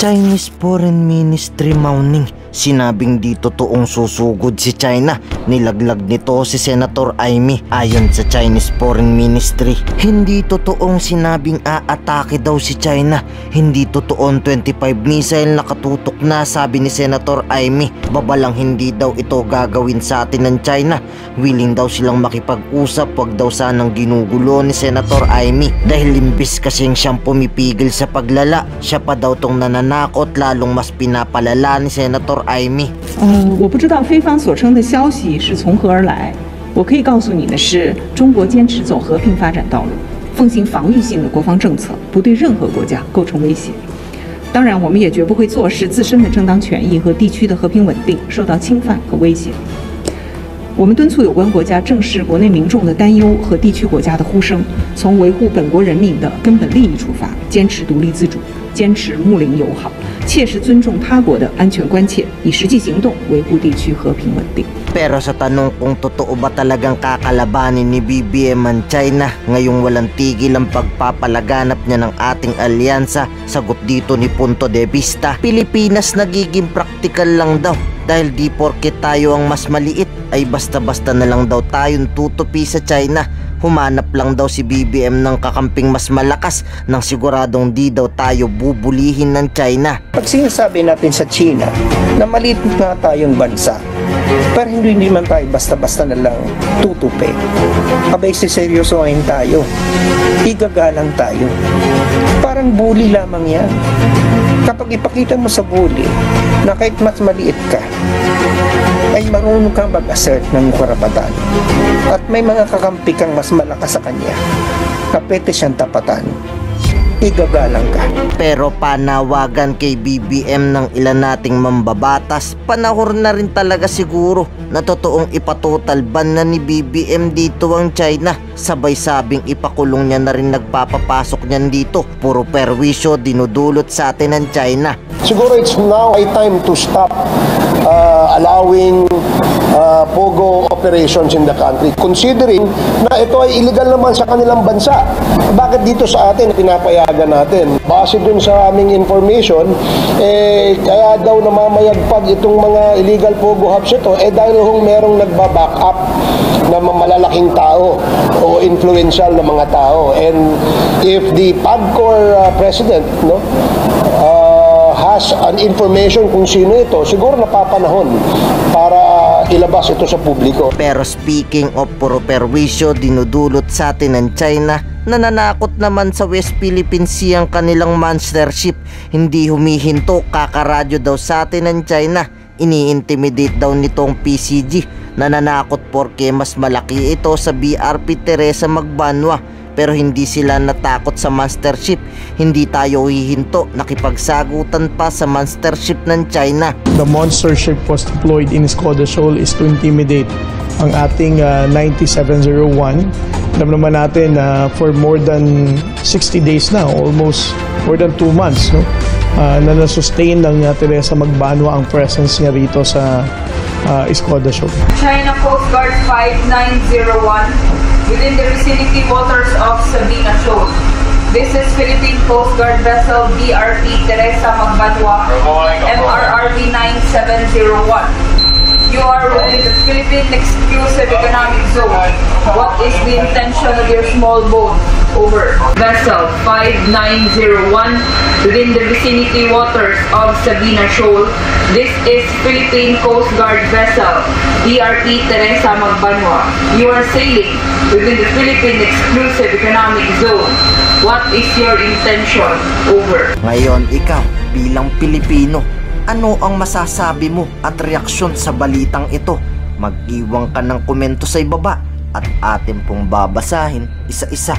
Chinese Foreign Ministry Mauning, sinabing di totoong susugod si China. Nilaglag nito si Senator Amy. Ayon sa Chinese Foreign Ministry, hindi totoong sinabing aatake daw si China. Hindi totoong 25 missile nakatutok na, sabi ni Senator Amy. Babalang hindi daw ito gagawin sa atin ng China. Willing daw silang makipag-usap, wag daw sanang ginugulo ni Senator Amy. Dahil limbis kasing siyang pumipigil sa paglala, siya pa daw tong nananakot, lalong mas pinapalala ni Senator Amy. 我不知道非方所称的消息是从何而来。我可以告诉你的是，中国坚持走和平发展道路，奉行防御性的国防政策，不对任何国家构成威胁。当然，我们也绝不会坐视自身的正当权益和地区的和平稳定受到侵犯和威胁。我们敦促有关国家正视国内民众的担忧和地区国家的呼声，从维护本国人民的根本利益出发，坚持独立自主，坚持睦邻友好，切实尊重他国的安全关切，以实际行动维护地区和平稳定。 Pero sa tanong kung totoo ba talagang kakalabanin ni BBM ang China ngayong walang tigil ang pagpapalaganap niya ng ating alyansa, sagot dito ni Punto de Vista, Pilipinas nagiging praktikal lang daw. Dahil di porke tayo ang mas maliit ay basta-basta na lang daw tayong tutupi sa China. Humanap lang daw si BBM ng kakamping mas malakas nang siguradong di daw tayo bubulihin ng China. Pag sinasabi natin sa China na maliit na tayong bansa, pero hindi man tayo basta-basta na lang tutupi. Abay, siseryosohin tayo. Igagalang tayo. Parang bully lamang yan. Kapag ipakita mo sa bully na kahit mas maliit ka, ay marunong kang mag-assert ng karapatan. At may mga kakampi kang mas malakas sa kanya na pwede siyang tapatan. Igagalang ka. Pero panawagan kay BBM ng ilan nating mambabatas, panahon na rin talaga siguro na totoong ipatotal ban na ni BBM dito ang China. Sabay sabing ipakulong niya na rin nagpapapasok niyan dito. Puro perwisyo dinudulot sa atin ng China. Siguro it's now a time to stop allowing pogo operations in the country, considering na ito ay illegal naman sa kanilang bansa. Bakit dito sa atin pinapayagan natin? Base dun sa aming information, kaya daw namamayagpag itong mga illegal pogo hubs ito, dahil merong nagbaback up na malalaking tao o influential na mga tao. And if the PAGCOR president has an information kung sino ito, siguro napapanahon para ilabas ito sa publiko. Pero speaking of puro perwisyo dinudulot sa atin ng China, nananakot naman sa West Philippine Sea ang kanilang monster ship. Hindi humihinto, kakaradyo daw sa atin ng China. Ini-intimidate daw nitong PCG. Nananakot porke mas malaki ito sa BRP Teresa Magbanwa. Pero hindi sila natakot sa monster ship. Hindi tayo hihinto, nakipagsagutan pa sa monster ship ng China. The monster ship was deployed in Escoda Shoal is to intimidate ang ating 9701. Alam naman natin for more than 60 days now, almost more than 2 months, na nasustain ng Teresa Magbanwa ang presence niya rito sa Escoda Shoal. China Coast Guard 5901 within the vicinity waters of Sabina Shoal. This is Philippine Coast Guard vessel BRP Teresa Magbanwa, MRRV 9701. You are within the Philippine Exclusive Economic Zone. What is the intention of your small boat? Over. Vessel 5901 within the vicinity waters of Sabina Shoal. This is Philippine Coast Guard vessel BRP Teresa Magbanwa. You are sailing within the Philippine Exclusive Economic Zone. What is your intention? Over. Ngayon ikaw bilang Pilipino, ano ang masasabi mo at reaksyon sa balitang ito? Mag-iwan ka ng komento sa ibaba at atin pong babasahin isa-isa.